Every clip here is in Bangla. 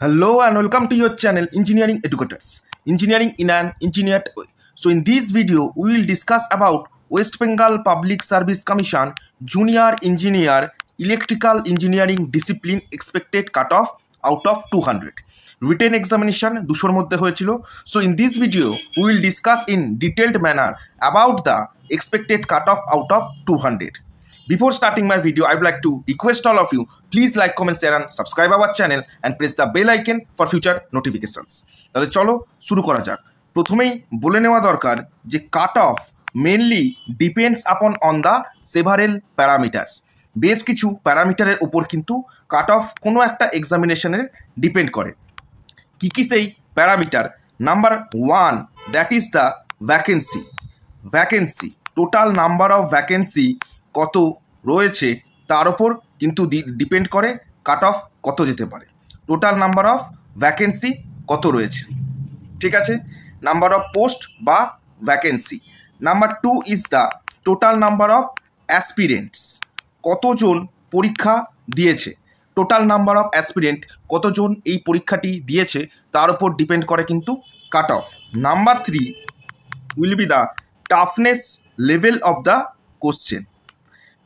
Hello and welcome to your channel Engineering Educators. Engineering in an engineered way. So in this video we will discuss about West Bengal Public Service Commission Junior Engineer Electrical Engineering Discipline expected cutoff out of 200. Written examination 200 মধ্যে হয়েছিল. So in this video we will discuss in detailed manner about the expected cutoff out of 200. Before starting my video, I would like to request all of you, please like, comment, share and subscribe our channel and press the bell icon for future notifications. তাহলে চলো শুরু করা যাক। প্রথমেই বলে নেওয়া দরকার যে cut off mainly depends upon on the several parameters. বেশ কিছু প্যারামিটারের উপর কিন্তু কাট অফ কোনো একটা এক্সামিনেশনের ডিপেন্ড করে। কি কি সেই parameter? Number 1, that is the vacancy. Vacancy, total number of vacancy কত রয়েছে তার ওপর কিন্তু ডিপেন্ড করে কাট অফ কত যেতে পারে। টোটাল নাম্বার অফ ভ্যাকেন্সি কত রয়েছে, ঠিক আছে, নাম্বার অফ পোস্ট বা vacancy. Number 2 is the total number of aspirants, কতজন পরীক্ষা দিয়েছে। টোটাল নাম্বার অফ অ্যাসপিরেন্ট, কতজন এই পরীক্ষাটি দিয়েছে তার উপর ডিপেন্ড করে কিন্তু cut off. Number 3 will be the toughness level of the question.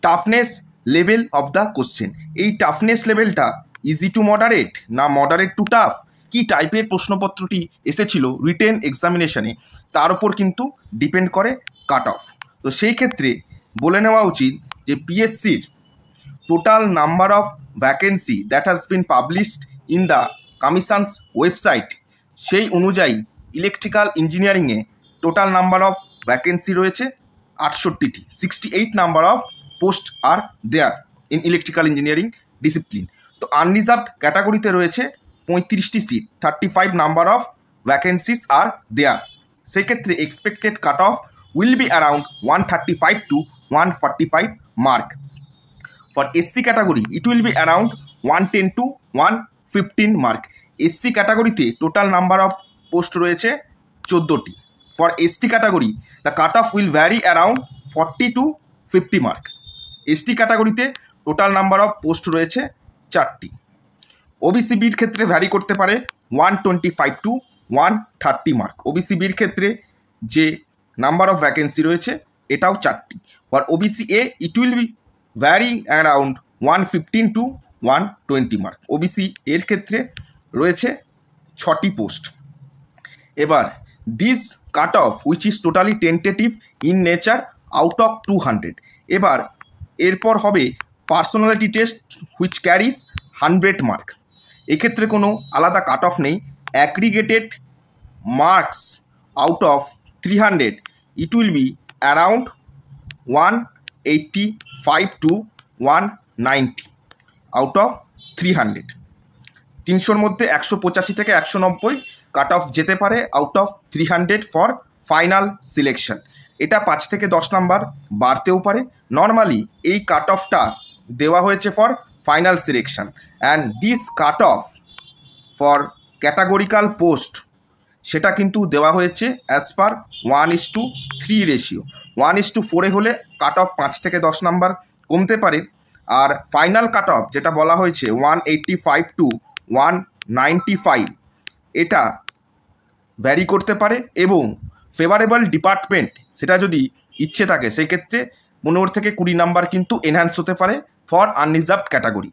Toughness level of the question, এই টাফনেস লেভেলটা ইজি টু মডারেট না মডারেট টু টাফ, কি টাইপের প্রশ্নপত্রটি এসেছিল রিটেন এক্সামিনেশনে তার উপর কিন্তু ডিপেন্ড করে কাট অফ। তো সেই ক্ষেত্রে বলে নেওয়া উচিত যে পিএসসির total number of vacancy that has been published in the commission's website, সেই অনুযায়ী ইলেকট্রিক্যাল ইঞ্জিনিয়ারিংয়ে টোটাল নাম্বার অফ ভ্যাকেন্সি রয়েছে 68টি। 68 number of post are there in electrical engineering discipline. তো আনরিজার্ভড ক্যাটাগরিতে রয়েছে 35টি seat, 35 number of vacancies are there. সেক্ষেত্রে expected cut off will be around 135 to 145 mark. For SC category it will be around 110 to 115 mark. SC ক্যাটাগরিতে টোটাল নাম্বার অফ পোস্ট রয়েছে 14টি। For ST category the cut off will vary around 40 to 50 mark. ST ক্যাটাগরিতে টোটাল নাম্বার অফ পোস্ট রয়েছে 4টি। ওবিসি বির ক্ষেত্রে ভ্যারি করতে পারে 125 to 130 মার্ক। ওবিসি বির ক্ষেত্রে যে নাম্বার অফ ভ্যাকেন্সি রয়েছে এটাও 4টি। For OBC uh it will be very around 115 to 120 mark. OBC এর ক্ষেত্রে রয়েছে 6টি পোস্ট। এবার this cut off which is totally tentative in nature out of 200। এবার এরপর হবে personality test which carries 100 mark. এক্ষেত্রে কোনো আলাদা কাট অফ নেই। Aggregated marks out of 300 it will be around 185 to 190 out of 300। 300-র মধ্যে 185 থেকে 190 কাট অফ যেতে পারে out of 300 for final selection. এটা 5 থেকে 10 নাম্বার বাড়তেও পারে। নর্মালি এই কাট অফটা দেওয়া হয়েছে for final selection and this cut of for categorical post সেটা কিন্তু দেওয়া হয়েছে অ্যাজ পার 1:3 রেশিও। 1:4 হলে কাট অফ 5 থেকে 10 নাম্বার কমতে পারে। আর ফাইনাল কাট অফ যেটা বলা হয়েছে 185 to 195 এটা ভ্যারি করতে পারে এবং ফেভারেবল ডিপার্টমেন্ট সেটা যদি ইচ্ছে থাকে সেক্ষেত্রে 15 থেকে 20 নাম্বার কিন্তু এনহ্যান্স হতে পারে ফর আনরিজার্ভড ক্যাটাগরি।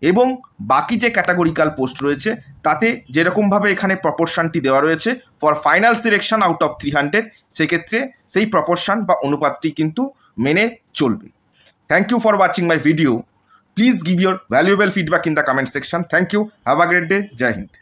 এবং বাকি যে ক্যাটাগরিক্যাল পোস্ট রয়েছে তাতে যেরকমভাবে এখানে প্রপোর্শনটি দেওয়া রয়েছে for final selection out of 300, সেক্ষেত্রে সেই প্রপোর্শন বা অনুপাতটি কিন্তু মেনে চলবে। Thank you for watching my video. Please give your valuable feedback in the comment section. Thank you, have a great day. জয় হিন্দ।